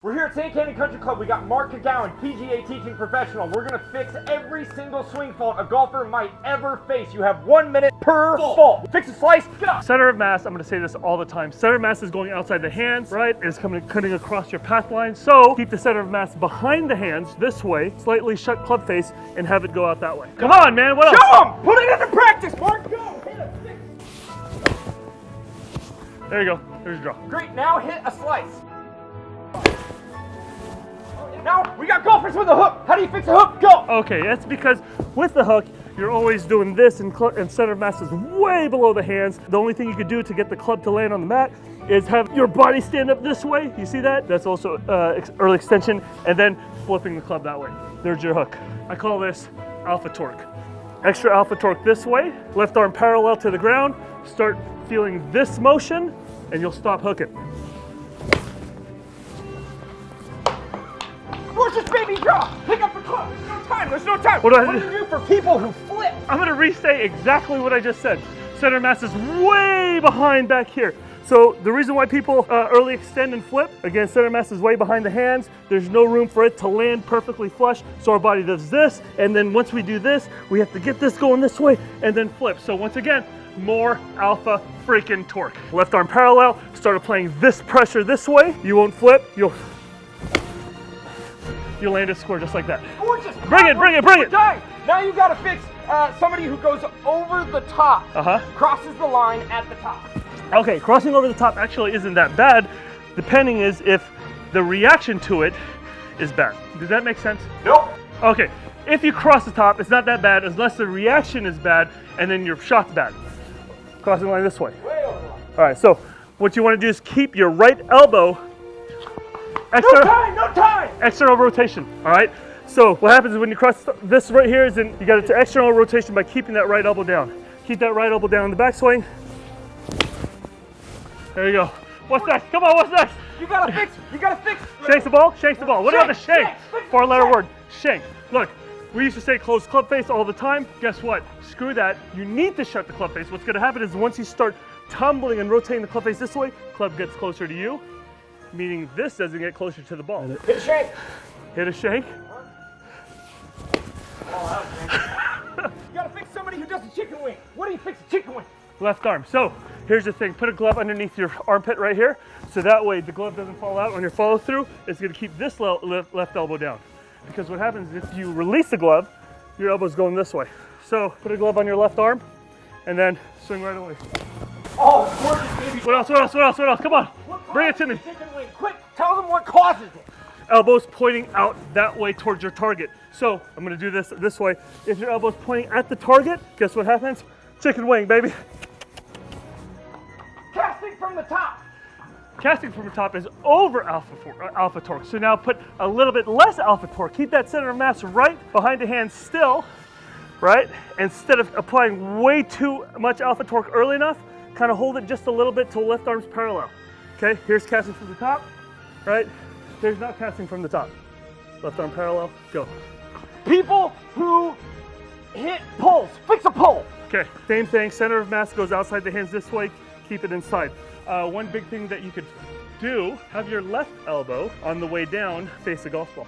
We're here at St. Candy Country Club. We got Mark Gowan, PGA teaching professional. We're gonna fix every single swing fault a golfer might ever face. You have 1 minute per fault. Fix a slice, get up. Center of mass, I'm gonna say this all the time. Center of mass is going outside the hands, right? It's cutting across your path line. So keep the center of mass behind the hands this way, slightly shut club face, and have it go out that way. Come on, man, what else? Show him! Put it into practice, Mark, go! Hit a six. There you go, there's your draw. Great, now hit a slice. Now, we got golfers with a hook. How do you fix a hook? Go! Okay, that's because with the hook, you're always doing this and center of mass is way below the hands. The only thing you could do to get the club to land on the mat is have your body stand up this way. You see that? That's also early extension, and then flipping the club that way. There's your hook. I call this alpha torque. Extra alpha torque this way, left arm parallel to the ground, start feeling this motion, and you'll stop hooking. Just baby draw. Pick up the club. There's no time. There's no time. What do you do for people who flip? I'm going to restate exactly what I just said. Center of mass is way behind back here. So the reason why people early extend and flip, again, center of mass is way behind the hands. There's no room for it to land perfectly flush. So our body does this. And then once we do this, we have to get this going this way and then flip. So once again, more alpha freaking torque. Left arm parallel. Start applying this pressure this way. You won't flip. You'll land a score just like that. Gorgeous. Bring it. Now you gotta fix somebody who goes over the top, crosses the line at the top. Okay, crossing over the top actually isn't that bad, depending is if the reaction to it is bad. Does that make sense? Nope. Okay, if you cross the top, it's not that bad unless the reaction is bad and then your shot's bad. Crossing the line this way. Way over the line. All right, so what you want to do is keep your right elbow No time! External rotation, all right? So what happens is when you cross this right here is you got to external rotation by keeping that right elbow down. Keep that right elbow down in the backswing. There you go. What's next? Come on, what's next? You gotta fix. Shanks the ball? What about the shank? Four-letter word, shank. Look, we used to say close club face all the time. Guess what? Screw that. You need to shut the club face. What's gonna happen is once you start tumbling and rotating the club face this way, club gets closer to you, meaning this doesn't get closer to the ball. Hit a shank. Hit a shank. Oh, that was you gotta fix somebody who does a chicken wing. What do you fix a chicken wing? Left arm. So here's the thing. Put a glove underneath your armpit right here. So that way the glove doesn't fall out on your follow through. It's gonna keep this left elbow down. Because what happens is if you release the glove, your elbow's going this way. So put a glove on your left arm and then swing right away. Oh, gorgeous, baby. What else? Come on. Bring it to me. Chicken wing. Quick, tell them what causes it. Elbows pointing out that way towards your target. So I'm gonna do this way. If your elbow's pointing at the target, guess what happens? Chicken wing, baby. Casting from the top. Casting from the top is over alpha torque. So now put a little bit less alpha torque. Keep that center of mass right behind the hand still, right? Instead of applying way too much alpha torque early enough, kind of hold it just a little bit till left arm's parallel. Okay, here's casting from the top, right? There's not casting from the top. Left arm parallel, go. People who hit pulls, fix a pull. Okay, same thing, center of mass goes outside the hands this way, keep it inside. One big thing that you could do, have your left elbow on the way down face the golf ball.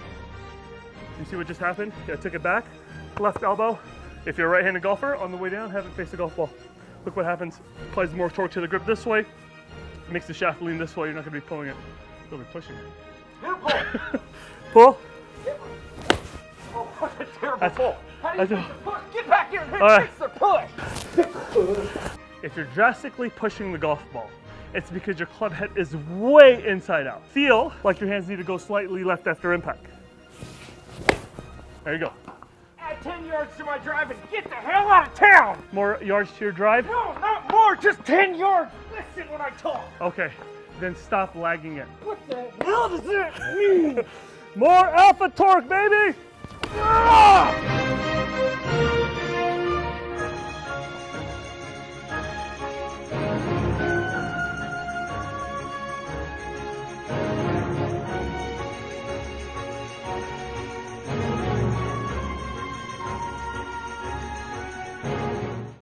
You see what just happened? I took it back, left elbow. If you're a right-handed golfer, on the way down, have it face the golf ball. Look what happens, applies more torque to the grip this way, makes the shaft lean this way, you're not gonna be pulling it, you'll be pushing it. Pull. Oh, what a terrible pull. How do you fix the push? Get back here and fix the push. If you're drastically pushing the golf ball, it's because your club head is way inside out. Feel like your hands need to go slightly left after impact. There you go. Add 10 yards to my drive and get the hell out of town. More yards to your drive? No, not more, just 10 yards. Listen when I talk. Okay, then stop lagging it. What the hell does that mean? More alpha torque, baby! Ah!